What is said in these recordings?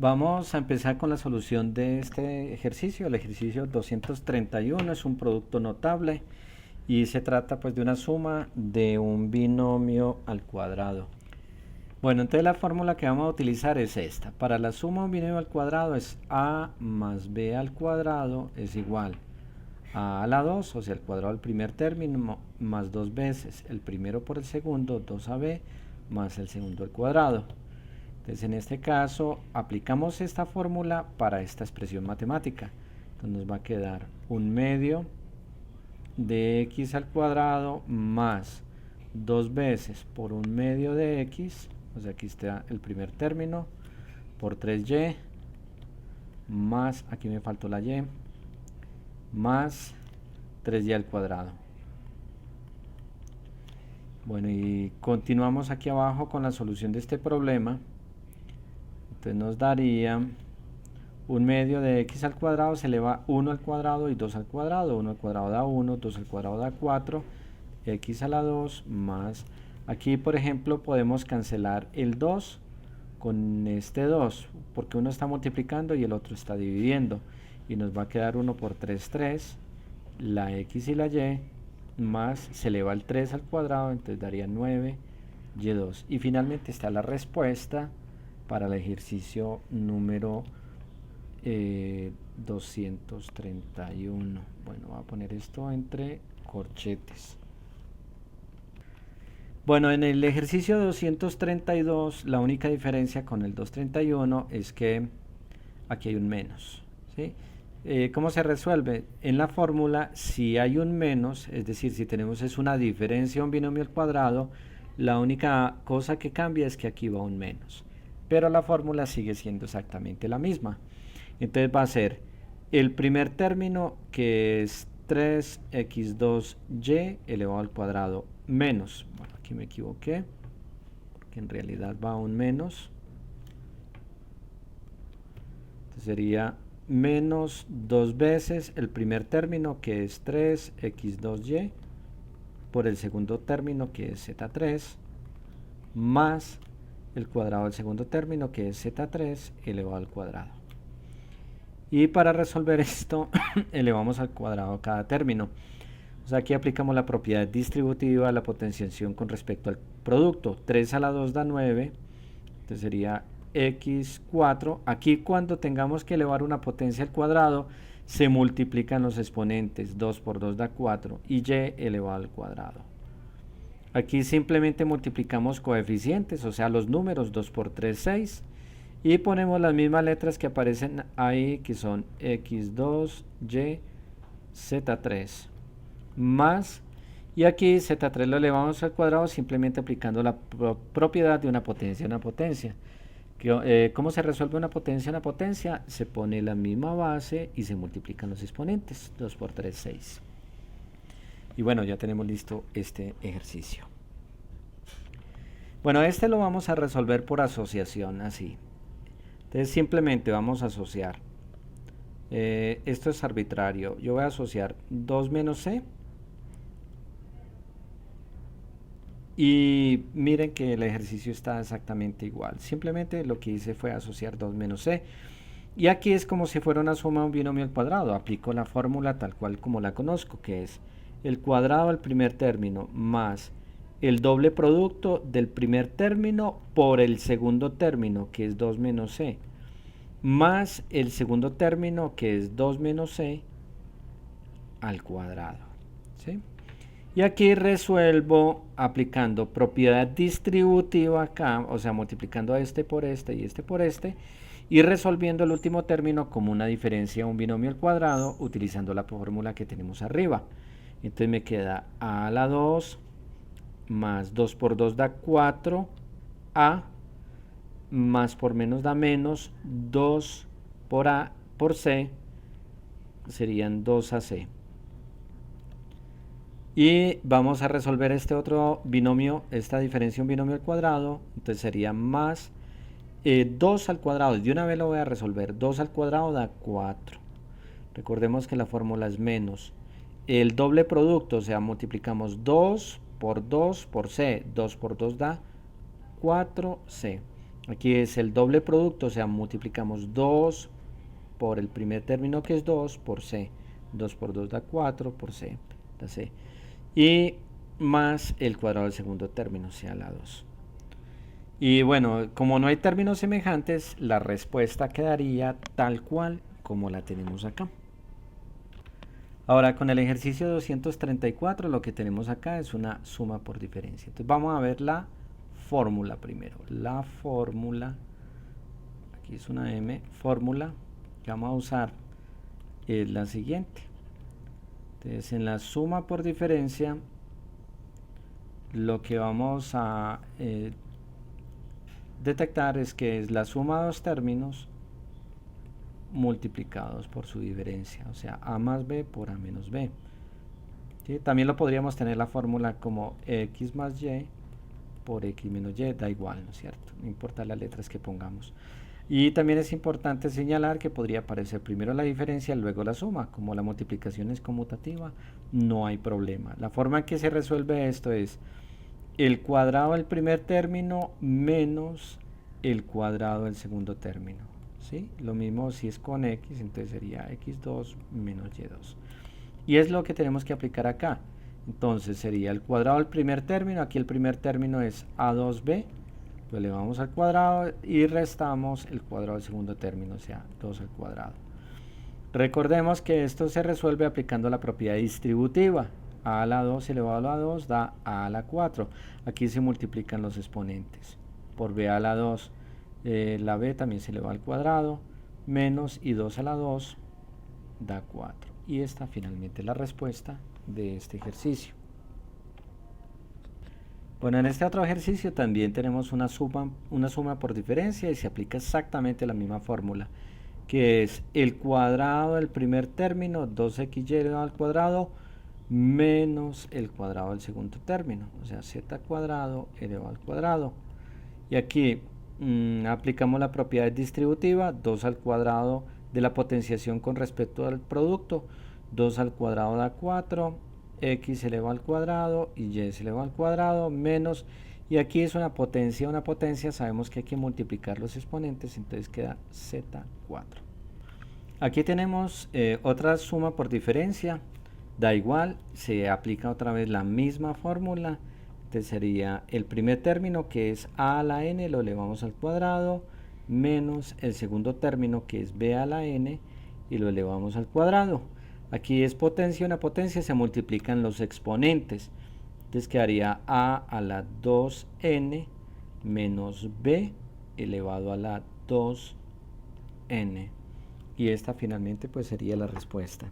Vamos a empezar con la solución de este ejercicio. El ejercicio 231 es un producto notable y se trata pues de una suma de un binomio al cuadrado. Bueno, entonces la fórmula que vamos a utilizar es esta. Para la suma de un binomio al cuadrado es a más b al cuadrado es igual a la 2, o sea, el cuadrado del primer término más dos veces el primero por el segundo, 2ab, más el segundo al cuadrado. Entonces, en este caso, aplicamos esta fórmula para esta expresión matemática. Entonces, nos va a quedar un medio de x al cuadrado más dos veces por un medio de x, o sea, aquí está el primer término, por 3y, más, aquí me faltó la y, más 3y al cuadrado. Bueno, y continuamos aquí abajo con la solución de este problema. Entonces nos daría un medio de x al cuadrado se eleva 1 al cuadrado y 2 al cuadrado. 1 al cuadrado da 1, 2 al cuadrado da 4, x a la 2 más, aquí por ejemplo podemos cancelar el 2 con este 2, porque uno está multiplicando y el otro está dividiendo, y nos va a quedar 1 por 3, 3, la x y la y, más se eleva el 3 al cuadrado, entonces daría 9 y2, y finalmente está la respuesta para el ejercicio número 231. Bueno, voy a poner esto entre corchetes. Bueno, en el ejercicio 232 la única diferencia con el 231 es que aquí hay un menos, ¿sí? ¿Cómo se resuelve? En la fórmula, si hay un menos, es decir, si tenemos es una diferencia, un binomio al cuadrado, la única cosa que cambia es que aquí va un menos, pero la fórmula sigue siendo exactamente la misma. Entonces va a ser el primer término, que es 3x2y elevado al cuadrado menos, bueno, aquí me equivoqué, porque en realidad va un menos, entonces sería menos dos veces el primer término, que es 3x2y, por el segundo término, que es z3, más el cuadrado del segundo término, que es z3 elevado al cuadrado. Y para resolver esto, elevamos al cuadrado cada término. O sea, aquí aplicamos la propiedad distributiva de la potenciación con respecto al producto. 3 a la 2 da 9, entonces sería x4. Aquí cuando tengamos que elevar una potencia al cuadrado, se multiplican los exponentes. 2 por 2 da 4 y y elevado al cuadrado. Aquí simplemente multiplicamos coeficientes, o sea, los números. 2 por 3, 6. Y ponemos las mismas letras que aparecen ahí, que son x2, y, z3, más, y aquí z3 lo elevamos al cuadrado simplemente aplicando la propiedad de una potencia a una potencia. ¿Cómo se resuelve una potencia a una potencia? Se pone la misma base y se multiplican los exponentes. 2 por 3, 6. Y bueno, ya tenemos listo este ejercicio. Bueno, este lo vamos a resolver por asociación, así. Entonces simplemente vamos a asociar. Esto es arbitrario. Yo voy a asociar 2 menos c. Y miren que el ejercicio está exactamente igual. Simplemente lo que hice fue asociar 2 menos c. Y aquí es como si fuera una suma de un binomio al cuadrado. Aplico la fórmula tal cual como la conozco, que es el cuadrado del primer término más el doble producto del primer término por el segundo término, que es 2 menos c, más el segundo término, que es 2 menos c al cuadrado, ¿sí? Y aquí resuelvo aplicando propiedad distributiva acá, o sea, multiplicando a este por este y este por este, y resolviendo el último término como una diferencia, un binomio al cuadrado, utilizando la fórmula que tenemos arriba. Entonces me queda a a la 2 más 2 por 2 da 4a, más por menos da menos, 2 por a por c, serían 2ac. Y vamos a resolver este otro binomio, esta diferencia, un binomio al cuadrado, entonces sería más 2 al cuadrado, de una vez lo voy a resolver, 2 al cuadrado da 4. Recordemos que la fórmula es menos el doble producto, o sea, multiplicamos 2 por 2 por c, 2 por 2 da 4c. Aquí es el doble producto, o sea, multiplicamos 2 por el primer término que es 2 por c. 2 por 2 da 4 por c, da c. Y más el cuadrado del segundo término, o sea, la 2. Y bueno, como no hay términos semejantes, la respuesta quedaría tal cual como la tenemos acá. Ahora, con el ejercicio 234, lo que tenemos acá es una suma por diferencia. Entonces, vamos a ver la fórmula primero. La fórmula, aquí es una M, fórmula que vamos a usar es la siguiente. Entonces, en la suma por diferencia, lo que vamos a detectar es que es la suma de dos términos multiplicados por su diferencia, o sea, a más b por a menos b. ¿Sí? También lo podríamos tener la fórmula como x más y por x menos y, da igual, ¿no es cierto? No importa las letras que pongamos. Y también es importante señalar que podría aparecer primero la diferencia, luego la suma. Como la multiplicación es conmutativa, no hay problema. La forma en que se resuelve esto es el cuadrado del primer término menos el cuadrado del segundo término. ¿Sí? Lo mismo si es con x, entonces sería x2 menos y2. Y es lo que tenemos que aplicar acá. Entonces sería el cuadrado del primer término, aquí el primer término es a2b, lo elevamos al cuadrado y restamos el cuadrado del segundo término, o sea, 2 al cuadrado. Recordemos que esto se resuelve aplicando la propiedad distributiva. A a la 2 elevado a la 2 da a la 4. Aquí se multiplican los exponentes. Por b a la 2, la b también se eleva al cuadrado, menos y 2 a la 2 da 4. Y esta finalmente es la respuesta de este ejercicio. Bueno, en este otro ejercicio también tenemos una suma por diferencia y se aplica exactamente la misma fórmula, que es el cuadrado del primer término, 2xy elevado al cuadrado, menos el cuadrado del segundo término, o sea, z cuadrado elevado al cuadrado. Y aquí aplicamos la propiedad distributiva, 2 al cuadrado de la potenciación con respecto al producto, 2 al cuadrado da 4, x elevado al cuadrado y y se eleva al cuadrado menos, y aquí es una potencia, sabemos que hay que multiplicar los exponentes, entonces queda z4. Aquí tenemos otra suma por diferencia, da igual, se aplica otra vez la misma fórmula, entonces sería el primer término que es a a la n, lo elevamos al cuadrado, menos el segundo término que es b a la n y lo elevamos al cuadrado. Aquí es potencia, una potencia, se multiplican los exponentes. Entonces quedaría a la 2n menos b elevado a la 2n. Y esta finalmente pues sería la respuesta.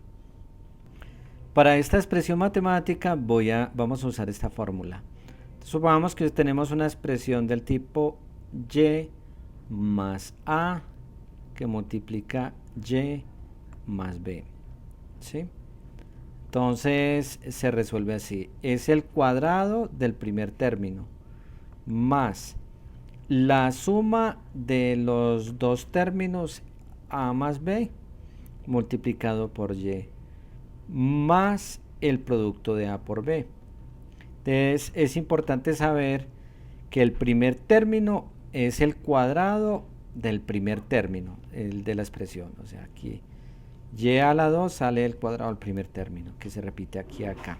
Para esta expresión matemática vamos a usar esta fórmula. Supongamos que tenemos una expresión del tipo y más a que multiplica y más b. ¿Sí? Entonces se resuelve así, es el cuadrado del primer término más la suma de los dos términos a más b multiplicado por y más el producto de a por b. Entonces es importante saber que el primer término es el cuadrado del primer término, el de la expresión, o sea, aquí y a la 2 sale el cuadrado del primer término, que se repite aquí acá.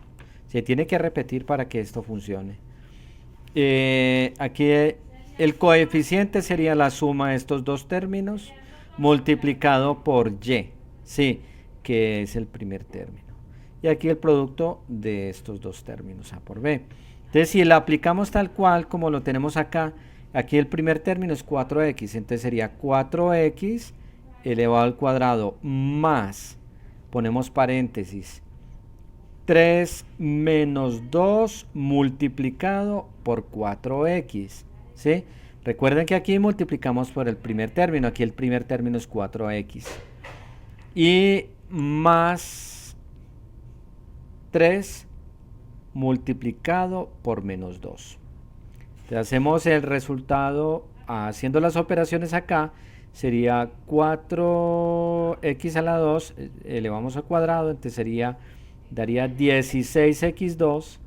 Se tiene que repetir para que esto funcione. Aquí el coeficiente sería la suma de estos dos términos multiplicado por y, ¿sí? Que es el primer término. Y aquí el producto de estos dos términos, a por b. Entonces, si la aplicamos tal cual como lo tenemos acá, aquí el primer término es 4x, entonces sería 4x elevado al cuadrado más, ponemos paréntesis, 3 menos 2 multiplicado por 4x, ¿sí? Recuerden que aquí multiplicamos por el primer término, aquí el primer término es 4x, y más 3 multiplicado por menos 2. Entonces hacemos el resultado haciendo las operaciones acá, sería 4x a la 2, elevamos al cuadrado, entonces daría 16x2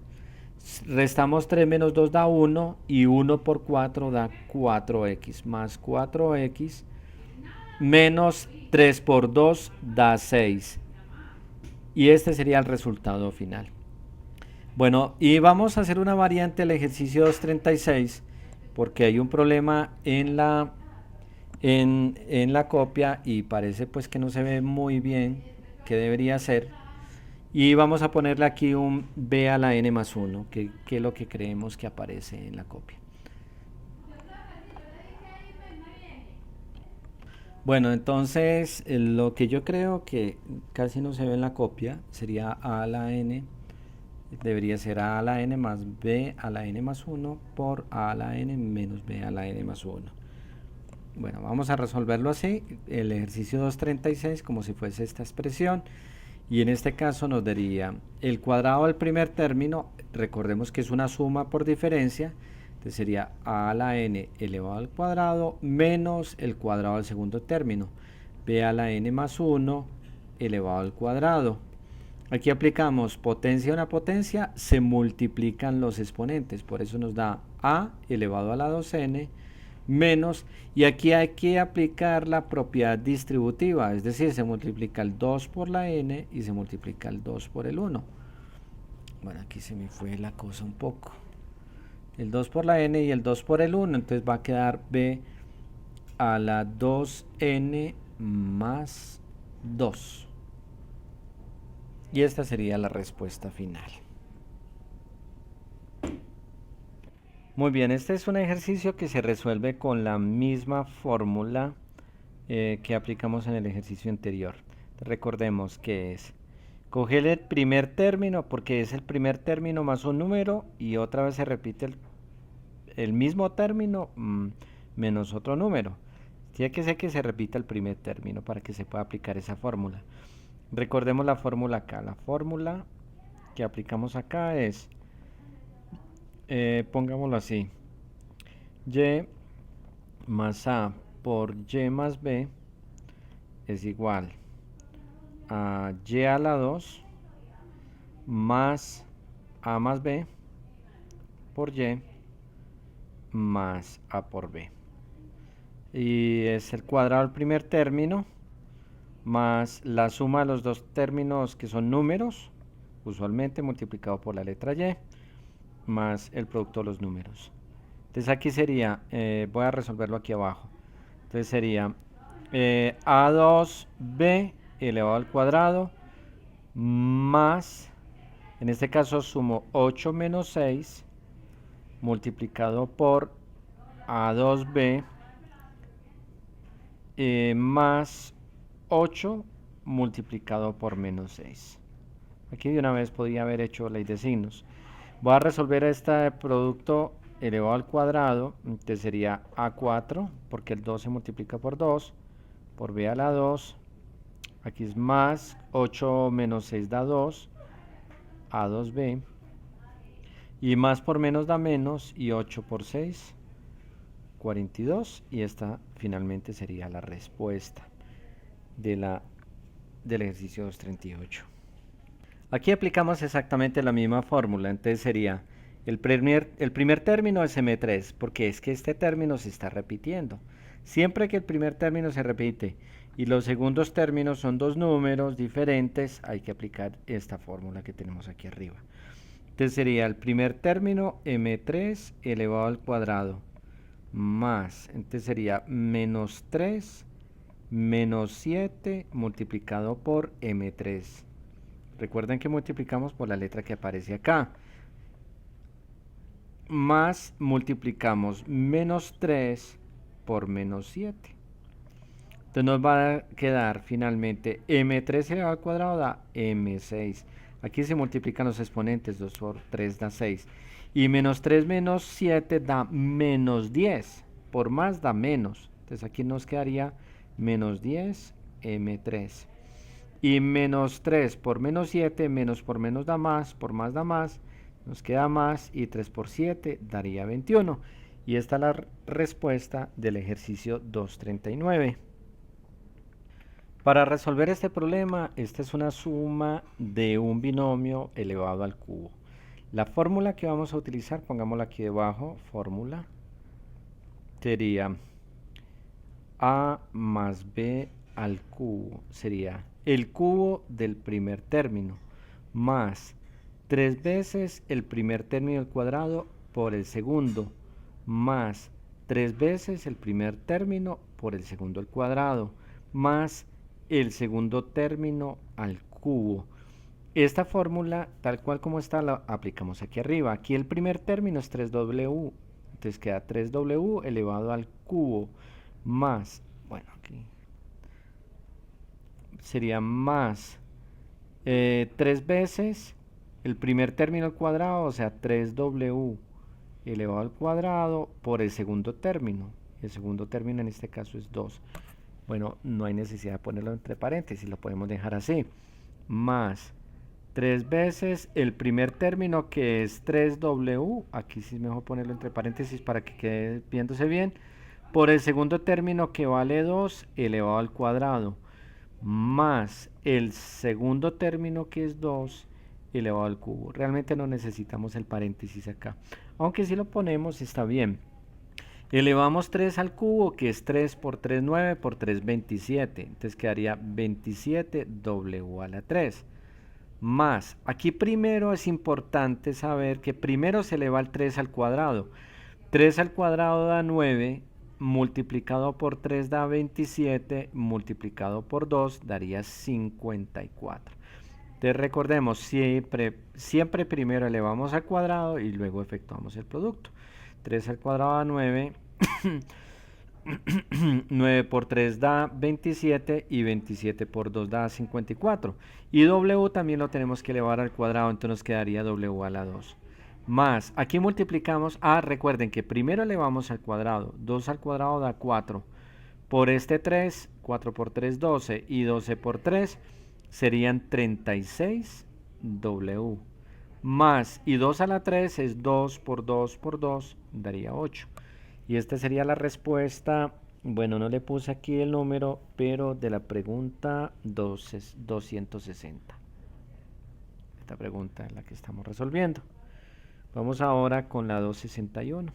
Restamos 3 menos 2 da 1 y 1 por 4 da 4x más 4x menos 3 por 2 da 6. Y este sería el resultado final. Bueno, y vamos a hacer una variante del ejercicio 236 porque hay un problema en la copia y parece pues que no se ve muy bien qué debería ser. Y vamos a ponerle aquí un b a la n más 1, que es lo que creemos que aparece en la copia. Bueno, entonces lo que yo creo que casi no se ve en la copia sería a a la n, debería ser a a la n más b a la n más 1 por a a la n menos b a la n más 1. Bueno, vamos a resolverlo así, el ejercicio 236 como si fuese esta expresión. Y en este caso nos daría el cuadrado del primer término, recordemos que es una suma por diferencia, entonces sería a a la n elevado al cuadrado menos el cuadrado del segundo término, b a la n más 1 elevado al cuadrado. Aquí aplicamos potencia a una potencia, se multiplican los exponentes, por eso nos da a elevado a la 2n menos, y aquí hay que aplicar la propiedad distributiva, es decir, se multiplica el 2 por la n y se multiplica el 2 por el 1. Bueno, aquí se me fue la cosa un poco. El 2 por la n y el 2 por el 1, entonces va a quedar b a la 2n más 2. Y esta sería la respuesta final. Muy bien, este es un ejercicio que se resuelve con la misma fórmula que aplicamos en el ejercicio anterior. Recordemos que es coger el primer término porque es el primer término más un número y otra vez se repite el mismo término menos otro número. Tiene que ser que se repita el primer término para que se pueda aplicar esa fórmula. Recordemos la fórmula acá. La fórmula que aplicamos acá es, pongámoslo así, y más a por y más b es igual a y a la 2 más a más b por y más a por b. Y es el cuadrado del primer término más la suma de los dos términos que son números, usualmente multiplicado por la letra y, más el producto de los números. Entonces aquí sería, voy a resolverlo aquí abajo. Entonces sería a2b elevado al cuadrado más, en este caso sumo 8 menos 6 multiplicado por a2b más 8 multiplicado por menos 6. Aquí de una vez podía haber hecho ley de signos. Voy a resolver este producto elevado al cuadrado, entonces sería a4, porque el 2 se multiplica por 2, por b a la 2, aquí es más, 8 menos 6 da 2, a2b, y más por menos da menos, y 8 por 6, 42, y esta finalmente sería la respuesta del ejercicio 238. Aquí aplicamos exactamente la misma fórmula, entonces sería el primer término es M3, porque es que este término se está repitiendo. Siempre que el primer término se repite y los segundos términos son dos números diferentes, hay que aplicar esta fórmula que tenemos aquí arriba. Entonces sería el primer término M3 elevado al cuadrado más, entonces sería menos 3 menos 7 multiplicado por M3. Recuerden que multiplicamos por la letra que aparece acá. Más multiplicamos menos 3 por menos 7. Entonces nos va a quedar finalmente M3 elevado al cuadrado da M6. Aquí se multiplican los exponentes, 2 por 3 da 6. Y menos 3 menos 7 da menos 10. Por más da menos. Entonces aquí nos quedaría menos 10 M3. Y menos 3 por menos 7, menos por menos da más, por más da más, nos queda más, y 3 por 7 daría 21. Y esta es la respuesta del ejercicio 239. Para resolver este problema, esta es una suma de un binomio elevado al cubo. La fórmula que vamos a utilizar, pongámosla aquí debajo, fórmula, sería a más b al cubo, sería el cubo del primer término, más 3 veces el primer término al cuadrado por el segundo, más 3 veces el primer término por el segundo al cuadrado, más el segundo término al cubo. Esta fórmula, tal cual como está, la aplicamos aquí arriba. Aquí el primer término es 3w, entonces queda 3w elevado al cubo, más, bueno, aquí sería más 3 veces el primer término al cuadrado, o sea, 3w elevado al cuadrado por el segundo término. El segundo término en este caso es 2. Bueno, no hay necesidad de ponerlo entre paréntesis, lo podemos dejar así. Más 3 veces el primer término, que es 3w, aquí sí es mejor ponerlo entre paréntesis para que quede viéndose bien, por el segundo término, que vale 2 elevado al cuadrado, más el segundo término, que es 2 elevado al cubo. Realmente no necesitamos el paréntesis acá, aunque si lo ponemos está bien. Elevamos 3 al cubo, que es 3 por 3, 9, por 3, 27. Entonces quedaría 27w a la 3. Más, aquí primero es importante saber que primero se eleva el 3 al cuadrado. 3 al cuadrado da 9, multiplicado por 3 da 27, multiplicado por 2 daría 54. Entonces recordemos, siempre primero elevamos al cuadrado y luego efectuamos el producto. 3 al cuadrado da 9, 9 por 3 da 27 y 27 por 2 da 54. Y w también lo tenemos que elevar al cuadrado, entonces nos quedaría w a la 2. Más, aquí multiplicamos, recuerden que primero elevamos al cuadrado, 2 al cuadrado da 4. Por este 3, 4 por 3, 12 y 12 por 3 serían 36w. Más, y 2 a la 3 es 2 por 2 por 2, daría 8. Y esta sería la respuesta, bueno, no le puse aquí el número, pero de la pregunta 260. Esta pregunta es la que estamos resolviendo. Vamos ahora con la 261.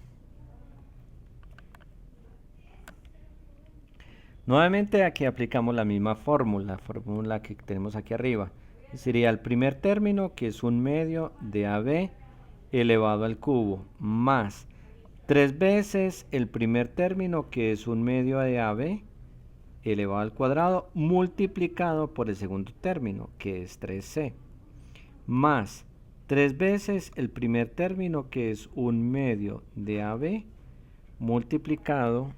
Nuevamente aquí aplicamos la misma fórmula que tenemos aquí arriba. Sería el primer término, que es un medio de AB elevado al cubo, más 3 veces el primer término, que es un medio de AB elevado al cuadrado, multiplicado por el segundo término, que es 3C, más 3 veces el primer término, que es un medio de AB multiplicado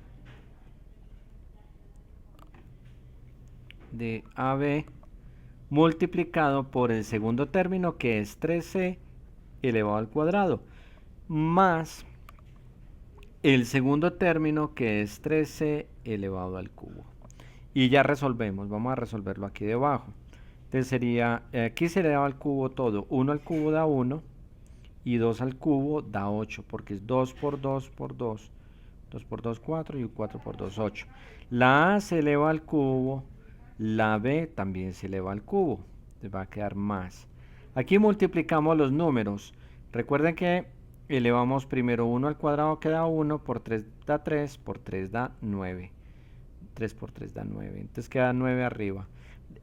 por el segundo término, que es 3C elevado al cuadrado, más el segundo término, que es 3C elevado al cubo. Y ya resolvemos, vamos a resolverlo aquí debajo. Entonces sería, aquí se eleva al cubo todo, 1 al cubo da 1 y 2 al cubo da 8, porque es 2 por 2 por 2, 2 por 2 4 y 4 por 2 8. La A se eleva al cubo, la B también se eleva al cubo, entonces va a quedar más. Aquí multiplicamos los números, recuerden que elevamos primero 1 al cuadrado, que da 1, por 3 da 3, por 3 da 9. 3 por 3 da 9, entonces queda 9 arriba.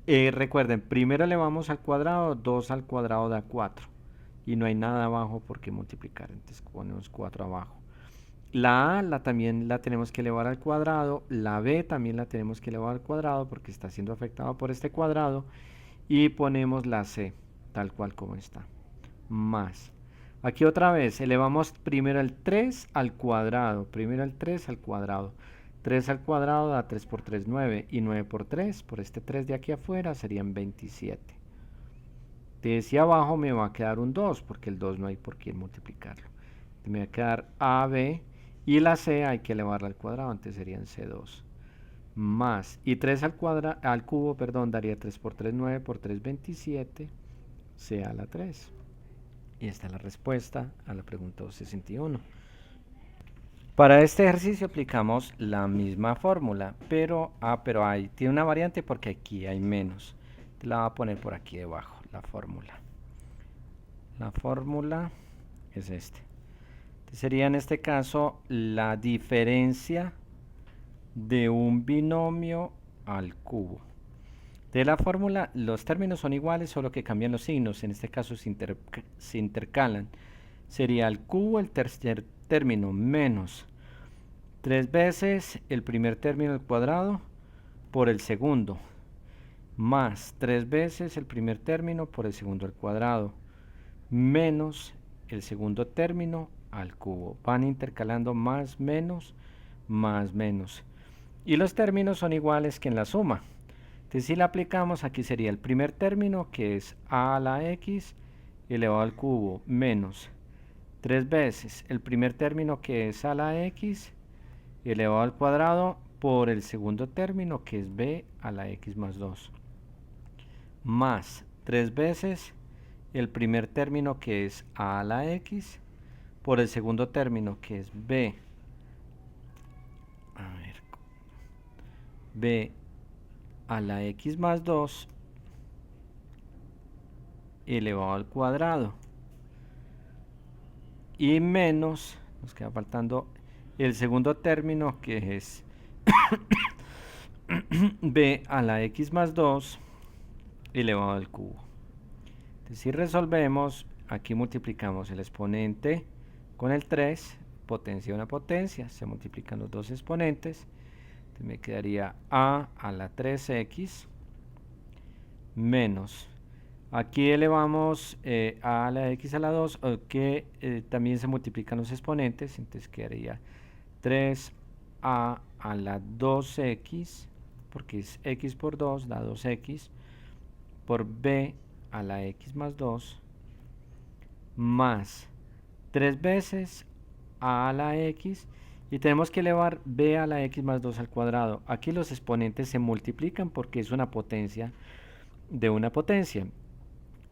Recuerden, primero elevamos al cuadrado, 2 al cuadrado da 4. Y no hay nada abajo por qué multiplicar, entonces ponemos 4 abajo. La A también la tenemos que elevar al cuadrado, la B también la tenemos que elevar al cuadrado porque está siendo afectada por este cuadrado. Y ponemos la C, tal cual como está, más. Aquí otra vez, elevamos primero el 3 al cuadrado, 3 al cuadrado da 3 por 3, 9, y 9 por 3, por este 3 de aquí afuera, serían 27. De ese abajo me va a quedar un 2, porque el 2 no hay por qué multiplicarlo. Me va a quedar AB, y la C hay que elevarla al cuadrado, entonces serían C2. Más, y 3 al cubo, daría 3 por 3, 9, por 3, 27, C a la 3. Y esta es la respuesta a la pregunta 261. Para este ejercicio aplicamos la misma fórmula, pero tiene una variante porque aquí hay menos. La voy a poner por aquí debajo, la fórmula. La fórmula es este. Entonces sería en este caso la diferencia de un binomio al cubo. De la fórmula, los términos son iguales, solo que cambian los signos. En este caso se intercalan. Sería el cubo el tercer término menos 3 veces el primer término al cuadrado por el segundo, más 3 veces el primer término por el segundo al cuadrado, menos el segundo término al cubo. Van intercalando más, menos, más, menos. Y los términos son iguales que en la suma. Entonces si la aplicamos, aquí sería el primer término, que es a a la x elevado al cubo, menos 3 veces el primer término, que es a a la x elevado al cuadrado, por el segundo término, que es b a la x más 2, más 3 veces el primer término, que es a la x, por el segundo término, que es b a la x más 2 elevado al cuadrado, y menos, nos queda faltando el segundo término, que es b a la x más 2 elevado al cubo. Entonces, si resolvemos, aquí multiplicamos el exponente con el 3, potencia una potencia, se multiplican los dos exponentes. Entonces me quedaría a la 3x menos, aquí elevamos a la x a la 2, que también se multiplican los exponentes, entonces quedaría 3a a la 2x, porque es x por 2, da 2x, por b a la x más 2, más 3 veces a la x, y tenemos que elevar b a la x más 2 al cuadrado. Aquí los exponentes se multiplican porque es una potencia de una potencia.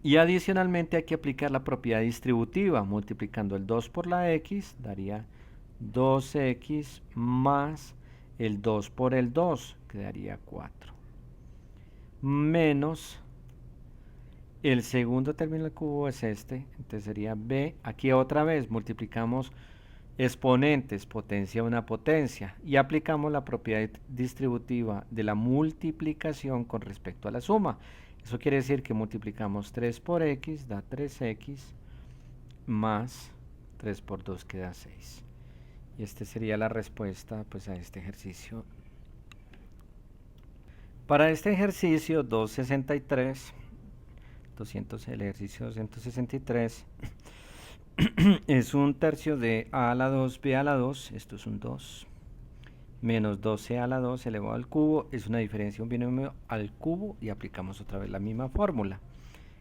Y adicionalmente hay que aplicar la propiedad distributiva, multiplicando el 2 por la x, daría 2x más el 2 por el 2, que daría 4, menos el segundo término del cubo es este, entonces sería b, aquí otra vez multiplicamos exponentes, potencia una potencia, y aplicamos la propiedad distributiva de la multiplicación con respecto a la suma. Eso quiere decir que multiplicamos 3 por x, da 3x, más 3 por 2, que da 6. Y esta sería la respuesta, pues, a este ejercicio. Para este ejercicio 263, el ejercicio 263, es un tercio de a a la 2, b a la 2, esto es un 2, menos 12 a la 2 elevado al cubo, es una diferencia, un binomio al cubo, y aplicamos otra vez la misma fórmula,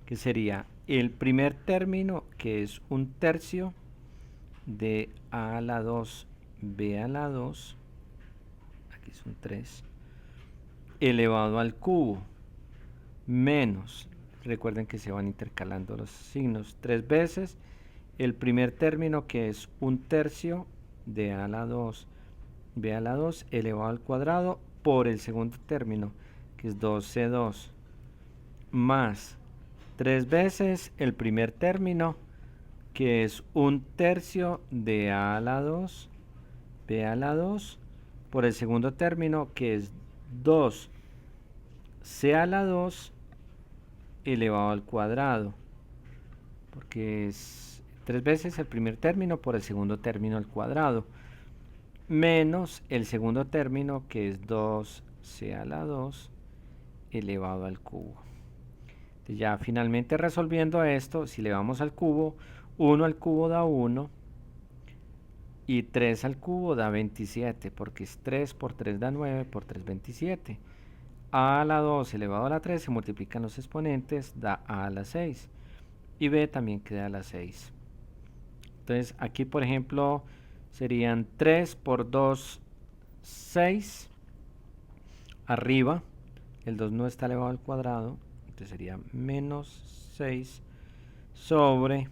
que sería el primer término, que es un tercio de a la 2, b a la 2, aquí es un 3, elevado al cubo, menos, recuerden que se van intercalando los signos, 3 veces el primer término, que es un tercio de a la 2, b a la 2 elevado al cuadrado, por el segundo término, que es 2c2, más 3 veces el primer término, que es un tercio de a la 2, b a la 2, por el segundo término, que es 2c a la 2 elevado al cuadrado, porque es 3 veces el primer término por el segundo término al cuadrado, menos el segundo término, que es 2c a la 2 elevado al cubo. Entonces, ya finalmente resolviendo esto, si le vamos al cubo, 1 al cubo da 1, y 3 al cubo da 27, porque es 3 por 3 da 9, por 3 27. A a la 2 elevado a la 3 se multiplican los exponentes, da a la 6, y b también queda a la 6. Entonces aquí, por ejemplo, serían 3 por 2, 6, arriba, el 2 no está elevado al cuadrado, entonces sería menos 6 sobre,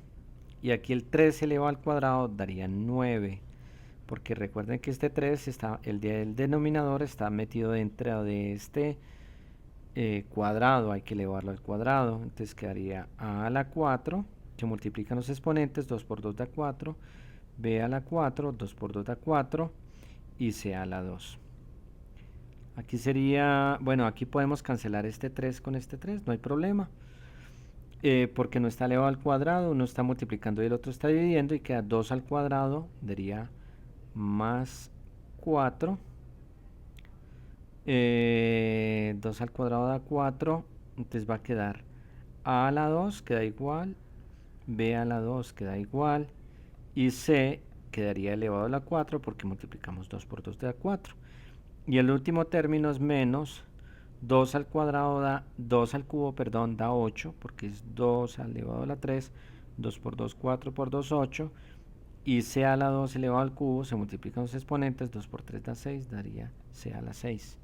y aquí el 3 elevado al cuadrado daría 9, porque recuerden que este 3 está, el denominador está metido dentro de este cuadrado, hay que elevarlo al cuadrado, entonces quedaría a la 4, Se multiplican los exponentes, 2 por 2 da 4, b a la 4, 2 por 2 da 4 y c a la 2. Aquí sería, bueno, aquí podemos cancelar este 3 con este 3, no hay problema. Porque no está elevado al cuadrado, uno está multiplicando y el otro está dividiendo y queda 2 al cuadrado, daría más 4. 2 al cuadrado da 4, entonces va a quedar a a la 2 queda igual, b a la 2 queda igual y c quedaría elevado a la 4 porque multiplicamos 2 por 2 da 4. Y el último término es menos 2 al cuadrado da 2 al cubo, perdón, da 8 porque es 2 elevado a la 3, 2 por 2, 4 por 2, 8 y c a la 2 elevado al cubo, se multiplican los exponentes, 2 por 3 da 6, daría c a la 6.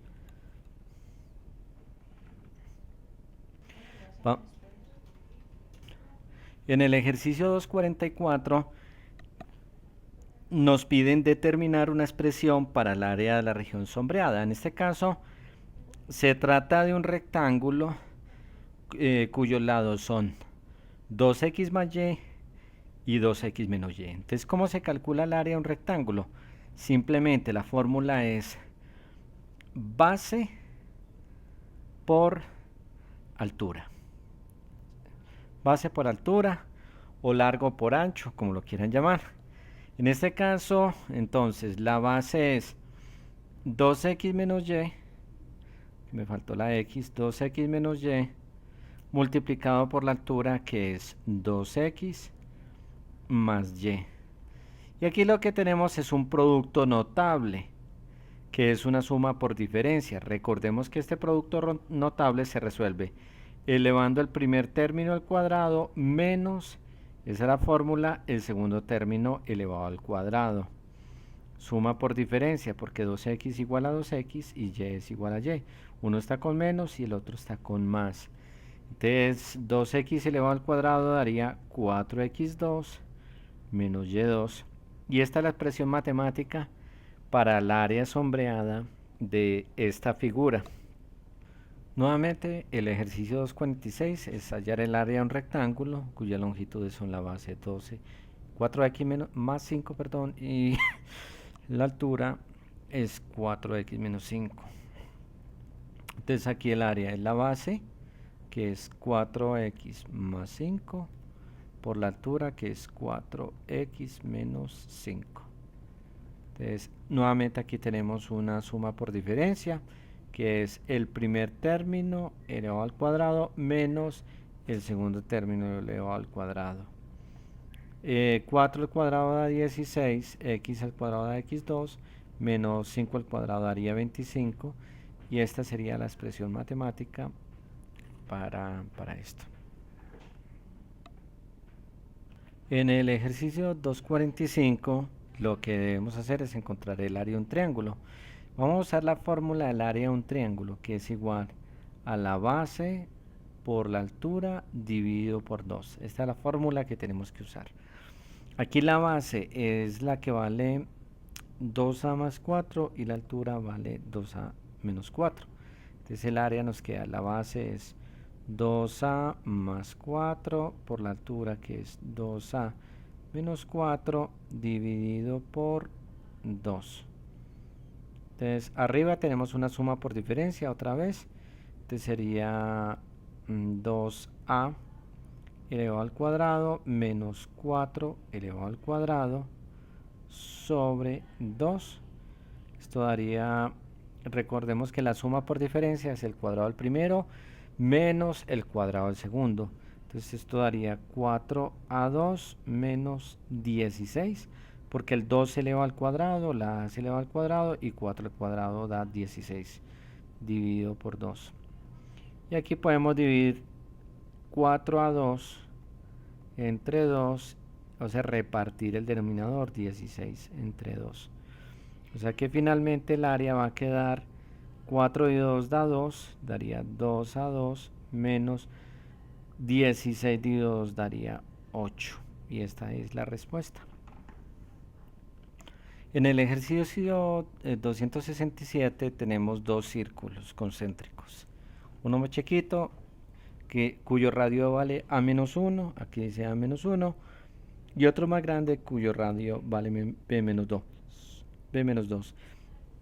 En el ejercicio 244 nos piden determinar una expresión para el área de la región sombreada. En este caso se trata de un rectángulo cuyos lados son 2x más y y 2x menos y. Entonces, ¿cómo se calcula el área de un rectángulo? Simplemente la fórmula es base por altura. Base por altura o largo por ancho, como lo quieran llamar. En este caso, entonces, la base es 2x menos y, me faltó la x, 2x menos y, multiplicado por la altura, que es 2x más y. Y aquí lo que tenemos es un producto notable, que es una suma por diferencia. Recordemos que este producto notable se resuelve elevando el primer término al cuadrado menos, esa es la fórmula, el segundo término elevado al cuadrado. Suma por diferencia, porque 2x igual a 2x y y es igual a y. Uno está con menos y el otro está con más. Entonces 2x elevado al cuadrado daría 4x2 menos y2. Y esta es la expresión matemática para el área sombreada de esta figura. Nuevamente, el ejercicio 246 es hallar el área de un rectángulo cuya longitud son la base 12, 4x más 5, perdón, y la altura es 4x menos 5. Entonces aquí el área es la base, que es 4x más 5, por la altura, que es 4x menos 5. Entonces, nuevamente aquí tenemos una suma por diferencia, que es el primer término elevado al cuadrado menos el segundo término elevado al cuadrado. 4 al cuadrado da 16, x al cuadrado da x2, menos 5 al cuadrado daría 25, y esta sería la expresión matemática para esto. En el ejercicio 245 lo que debemos hacer es encontrar el área de un triángulo. Vamos a usar la fórmula del área de un triángulo, que es igual a la base por la altura dividido por 2. Esta es la fórmula que tenemos que usar. Aquí la base es la que vale 2a más 4 y la altura vale 2a menos 4. Entonces el área nos queda, la base es 2a más 4 por la altura, que es 2a menos 4 dividido por 2. Entonces arriba tenemos una suma por diferencia otra vez. Entonces sería 2a elevado al cuadrado menos 4 elevado al cuadrado sobre 2. Esto daría, recordemos que la suma por diferencia es el cuadrado del primero menos el cuadrado del segundo. Entonces esto daría 4a2 menos 16, porque el 2 se eleva al cuadrado, la a se eleva al cuadrado y 4 al cuadrado da 16 dividido por 2. Y aquí podemos dividir 4a2 entre 2, o sea, repartir el denominador 16 entre 2. O sea que finalmente el área va a quedar 4 y 2 da 2, daría 2a2 menos 16 dividido 2 daría 8. Y esta es la respuesta. En el ejercicio 267 tenemos dos círculos concéntricos. Uno muy chiquito cuyo radio vale a menos 1, aquí dice a menos 1, y otro más grande cuyo radio vale b menos 2. B menos 2.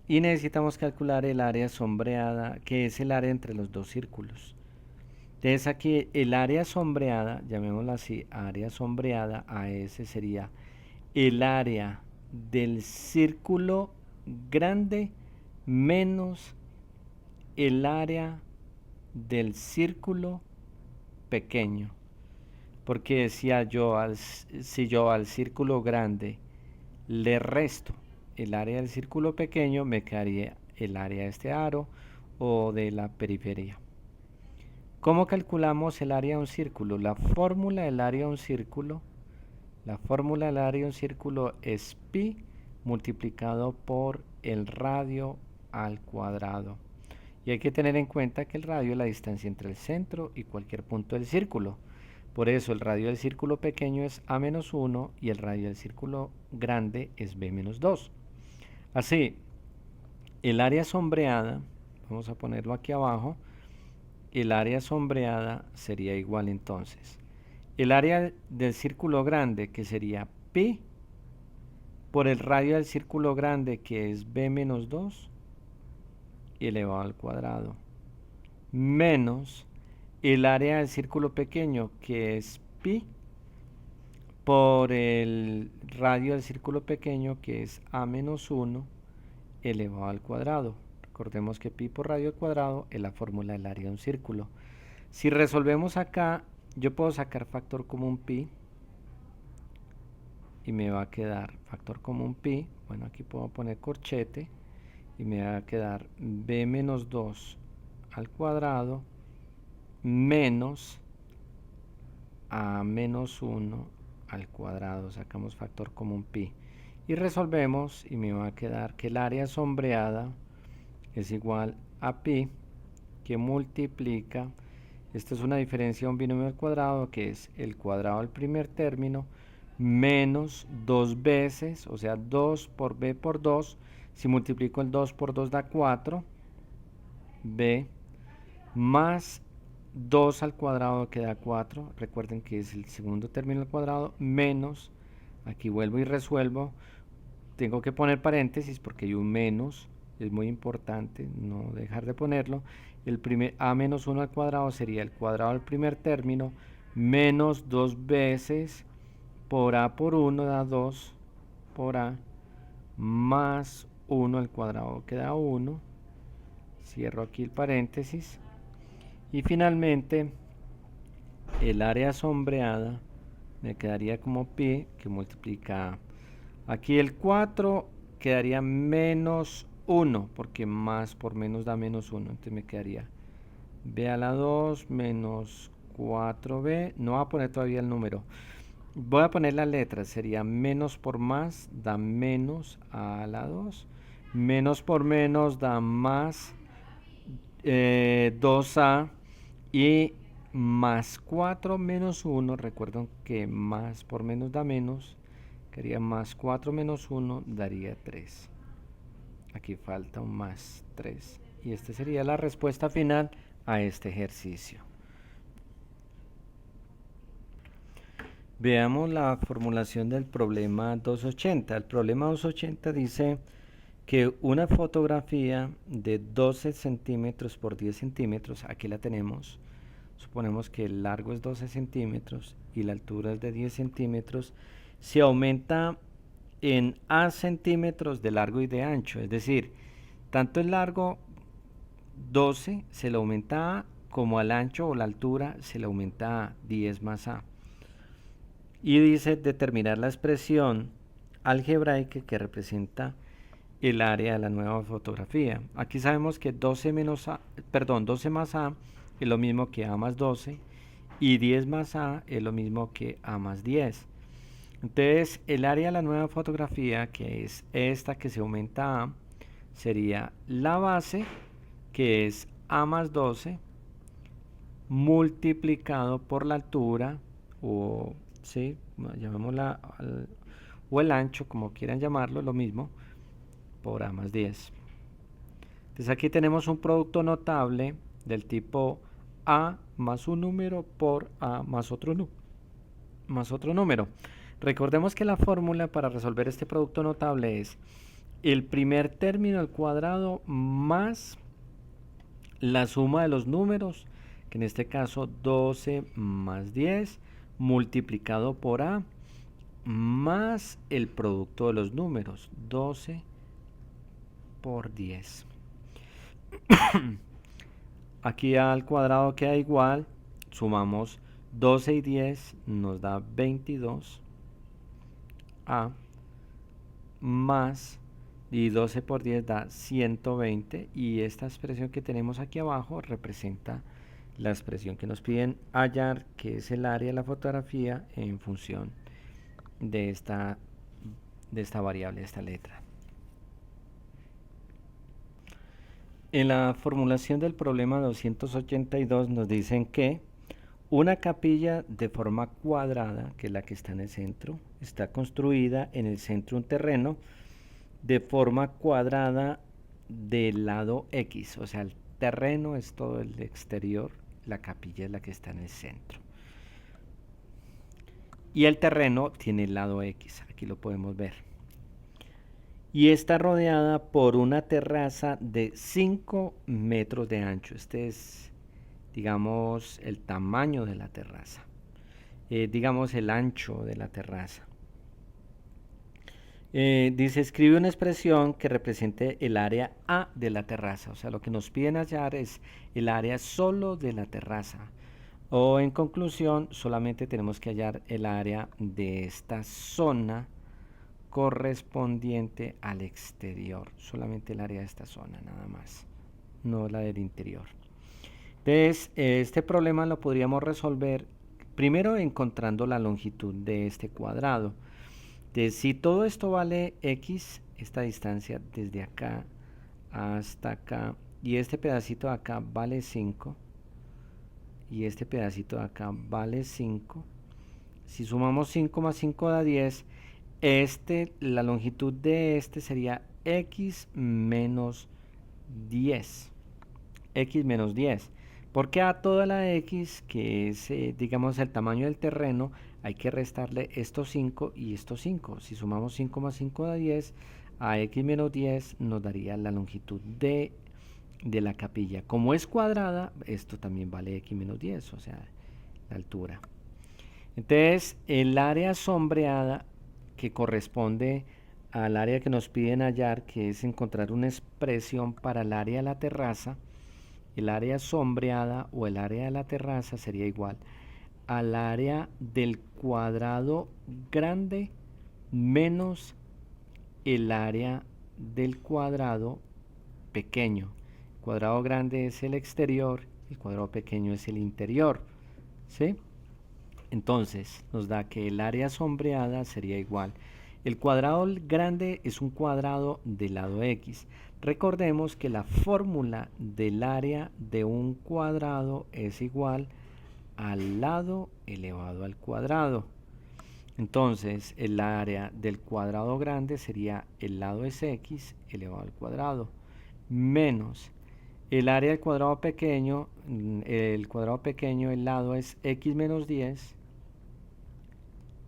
Y necesitamos calcular el área sombreada, que es el área entre los dos círculos. Entonces aquí el área sombreada, llamémosla así, área sombreada, AS sería el área del círculo grande menos el área del círculo pequeño. Porque si yo al círculo grande le resto el área del círculo pequeño, me quedaría el área de este aro o de la periferia. ¿Cómo calculamos el área de un círculo? La fórmula del área de un círculo, es pi multiplicado por el radio al cuadrado. Y hay que tener en cuenta que el radio es la distancia entre el centro y cualquier punto del círculo. Por eso el radio del círculo pequeño es a menos 1 y el radio del círculo grande es b menos 2. Así, el área sombreada, vamos a ponerlo aquí abajo, el área sombreada sería igual entonces. El área del círculo grande, que sería pi, por el radio del círculo grande, que es b menos 2, elevado al cuadrado, menos el área del círculo pequeño, que es pi, por el radio del círculo pequeño, que es a menos 1, elevado al cuadrado. Recordemos que pi por radio al cuadrado es la fórmula del área de un círculo. Si resolvemos acá, yo puedo sacar factor común pi, y me va a quedar factor común pi, bueno, aquí puedo poner corchete, y me va a quedar b menos 2 al cuadrado menos a menos 1 al cuadrado. Sacamos factor común pi y resolvemos y me va a quedar que el área sombreada es igual a pi que multiplica, esto es una diferencia de un binomio al cuadrado, que es el cuadrado del primer término menos 2 veces, o sea 2 por b por 2, si multiplico el 2 por 2 da 4, b más 2 al cuadrado que da 4, recuerden que es el segundo término al cuadrado, menos, aquí vuelvo y resuelvo, tengo que poner paréntesis porque hay un menos, es muy importante no dejar de ponerlo, el primer a menos 1 al cuadrado sería el cuadrado del primer término, menos 2 veces por a por 1 da 2 por a, más 1 al cuadrado que da 1, cierro aquí el paréntesis, y finalmente el área sombreada me quedaría como pi que multiplica a. Aquí el 4 quedaría menos 1 porque más por menos da menos 1, entonces me quedaría b a la 2 menos 4b, no voy a poner todavía el número, voy a poner las letras, sería menos por más da menos a la 2, menos por menos da más 2a, y más 4 menos 1, recuerden que más por menos da menos, quedaría más 4 menos 1 daría 3. Aquí falta un más 3. Y esta sería la respuesta final a este ejercicio. Veamos la formulación del problema 280. El problema 280 dice que una fotografía de 12 centímetros por 10 centímetros, aquí la tenemos, suponemos que el largo es 12 centímetros y la altura es de 10 centímetros, se aumenta en a centímetros de largo y de ancho, es decir, tanto el largo 12 se le aumenta a, como al ancho o la altura se le aumenta a 10 más a. Y dice determinar la expresión algebraica que representa el área de la nueva fotografía. Aquí sabemos que 12 más a es lo mismo que a más 12 y 10 más a es lo mismo que a más 10. Entonces el área de la nueva fotografía, que es esta que se aumenta a, sería la base, que es a más 12, multiplicado por la altura, o ¿sí? Llamémosla, o el ancho, como quieran llamarlo, lo mismo, por a más 10. Entonces aquí tenemos un producto notable del tipo a más un número por a más otro número. Recordemos que la fórmula para resolver este producto notable es el primer término al cuadrado más la suma de los números, que en este caso 12 más 10 multiplicado por a más el producto de los números, 12 por 10. Aquí al cuadrado queda igual, sumamos 12 y 10 nos da 22 a más, y 12 por 10 da 120, y esta expresión que tenemos aquí abajo representa la expresión que nos piden hallar, que es el área de la fotografía en función de esta variable, de esta letra. En la formulación del problema 282 nos dicen que una capilla de forma cuadrada, que es la que está en el centro, está construida en el centro de un terreno de forma cuadrada del lado X, o sea, el terreno es todo el exterior, la capilla es la que está en el centro. Y el terreno tiene el lado X, aquí lo podemos ver. Y está rodeada por una terraza de 5 metros de ancho. Este es, digamos, el tamaño de la terraza. Digamos, el ancho de la terraza. Dice, escribe una expresión que represente el área A de la terraza. O sea, lo que nos piden hallar es el área solo de la terraza. O en conclusión, solamente tenemos que hallar el área de esta zona correspondiente al exterior. Solamente el área de esta zona, nada más. No la del interior. Entonces, este problema lo podríamos resolver primero encontrando la longitud de este cuadrado. Entonces, si todo esto vale x, esta distancia desde acá hasta acá, y este pedacito de acá vale 5, y este pedacito de acá vale 5, si sumamos 5 más 5 da 10, la longitud de este sería x menos 10. X menos 10. Porque a toda la x, que es, digamos, el tamaño del terreno, hay que restarle estos 5 y estos 5. Si sumamos 5 más 5 da 10, a x menos 10 nos daría la longitud de la capilla. Como es cuadrada, esto también vale x menos 10, o sea, la altura. Entonces, el área sombreada, que corresponde al área que nos piden hallar, que es encontrar una expresión para el área de la terraza, el área sombreada o el área de la terraza sería igual al área del cuadrado grande menos el área del cuadrado pequeño. El cuadrado grande es el exterior, el cuadrado pequeño es el interior, ¿sí? Entonces nos da que el área sombreada sería igual. El cuadrado grande es un cuadrado del lado X. Recordemos que la fórmula del área de un cuadrado es igual al lado elevado al cuadrado. Entonces el área del cuadrado grande sería el lado es X elevado al cuadrado menos el área del cuadrado pequeño, el lado es X menos 10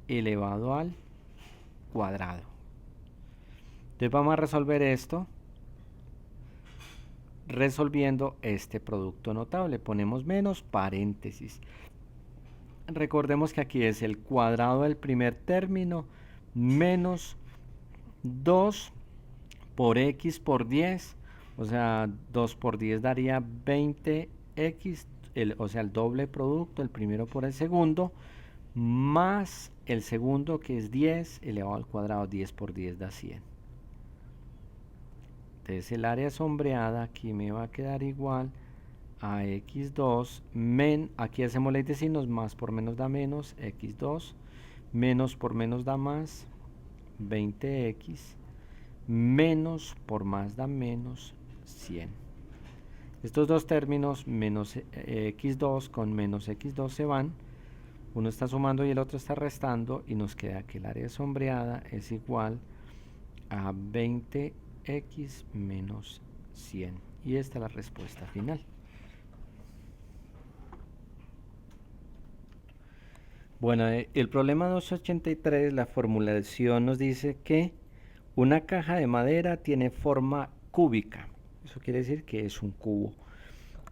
elevado al cuadrado. Entonces vamos a resolver esto resolviendo este producto notable. Ponemos menos paréntesis. Recordemos que aquí es el cuadrado del primer término menos 2 por x por 10. O sea, 2 por 10 daría 20x, o sea, el doble producto, el primero por el segundo, más el segundo que es 10 elevado al cuadrado. 10 por 10 da 100. Entonces el área sombreada aquí me va a quedar igual a x2 aquí hacemos ley de signos, más por menos da menos, x2 menos por menos da más, 20x menos por más da menos, 100. Estos dos términos, menos x2 con menos x2 se van, uno está sumando y el otro está restando, y nos queda que el área sombreada es igual a 20x menos 100. Y esta es la respuesta final. Bueno, el problema 283, la formulación nos dice que una caja de madera tiene forma cúbica. Eso quiere decir que es un cubo.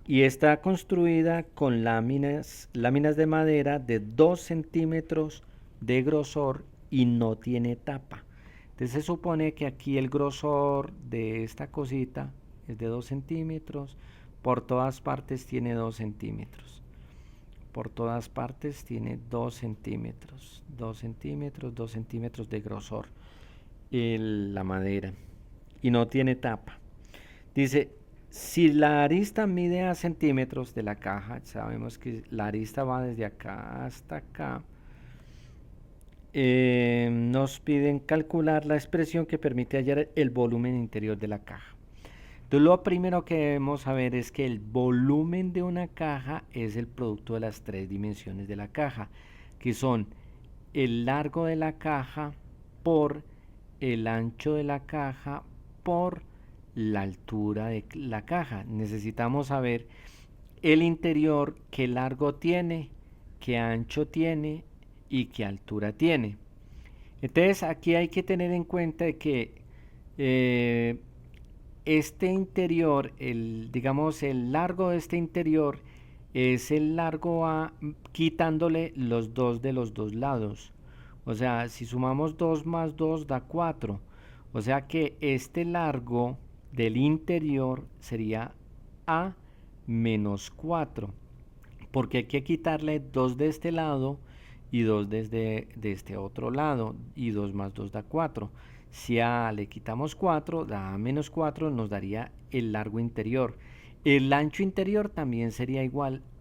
Y está construida con láminas de madera de 2 centímetros de grosor y no tiene tapa. Entonces se supone que aquí el grosor de esta cosita es de 2 centímetros. Por todas partes tiene 2 centímetros. Por todas partes tiene 2 centímetros. 2 centímetros, 2 centímetros de grosor la madera. Y no tiene tapa. Dice, si la arista mide a centímetros de la caja, sabemos que la arista va desde acá hasta acá, nos piden calcular la expresión que permite hallar el volumen interior de la caja. Entonces lo primero que debemos saber es que el volumen de una caja es el producto de las 3 dimensiones de la caja, que son el largo de la caja por el ancho de la caja por la altura de la caja. Necesitamos saber el interior, qué largo tiene, qué ancho tiene y qué altura tiene. Entonces aquí hay que tener en cuenta que este interior, digamos el largo de este interior es el largo A quitándole los 2 de los dos lados. O sea, si sumamos 2 más 2 da 4. O sea que este largo del interior sería A menos 4. Porque hay que quitarle 2 de este lado y 2 de este otro lado. Y 2 más 2 da 4. Si a le quitamos 4, da menos 4, nos daría el largo interior. El ancho interior también sería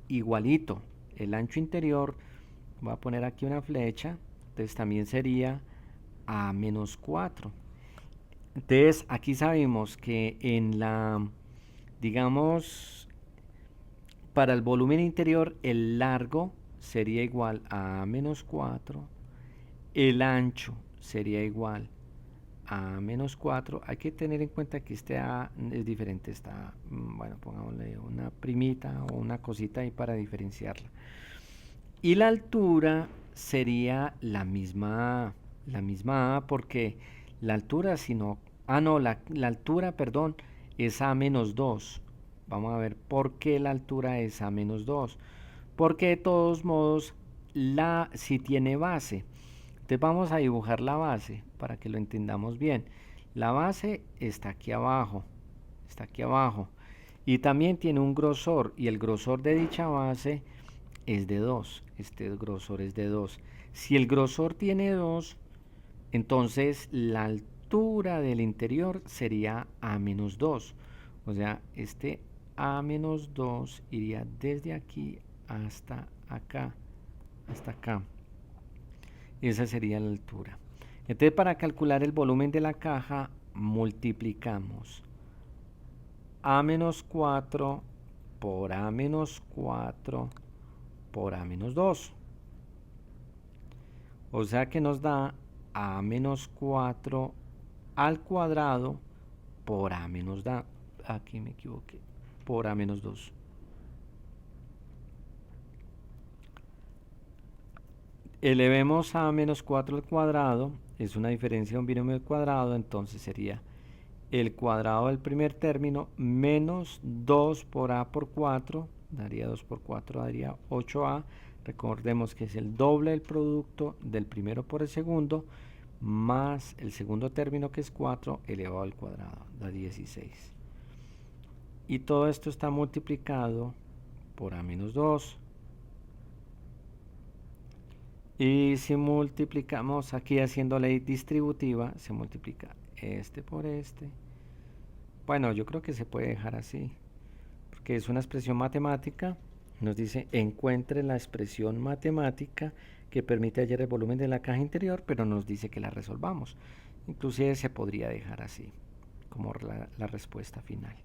igualito. El ancho interior, voy a poner aquí una flecha, entonces también sería a menos 4. Entonces aquí sabemos que digamos, para el volumen interior, el largo sería igual a menos 4, el ancho sería igual a menos 4. Hay que tener en cuenta que este A es diferente, está, bueno, pongámosle una primita o una cosita ahí para diferenciarla. Y la altura sería la misma A porque la altura, la altura, perdón, es A menos 2. Vamos a ver por qué la altura es A menos 2. Porque de todos modos, si tiene base. Entonces vamos a dibujar la base para que lo entendamos bien. La base está aquí abajo. Está aquí abajo. Y también tiene un grosor. Y el grosor de dicha base es de 2. Este grosor es de 2. Si el grosor tiene 2, entonces la altura del interior sería A menos 2. O sea, este A menos 2 iría desde aquí hasta acá. Hasta acá. Esa sería la altura. Entonces, para calcular el volumen de la caja, multiplicamos A menos 4 por A menos 4 por A menos 2. O sea que nos da A menos 4 al cuadrado por A menos 2. Aquí me equivoqué. Por A menos 2. Elevemos a menos 4 al cuadrado. Es una diferencia de un binomio al cuadrado. Entonces sería el cuadrado del primer término menos 2 por A por 4. Daría 2 por 4, daría 8A. Recordemos que es el doble del producto del primero por el segundo, más el segundo término que es 4 elevado al cuadrado, da 16. Y todo esto está multiplicado por A menos 2. Y si multiplicamos aquí haciendo ley distributiva, se multiplica este por este. Bueno, yo creo que se puede dejar así, porque es una expresión matemática. Nos dice, encuentre la expresión matemática que permite hallar el volumen de la caja interior, pero nos dice que la resolvamos. Inclusive se podría dejar así, como la respuesta final.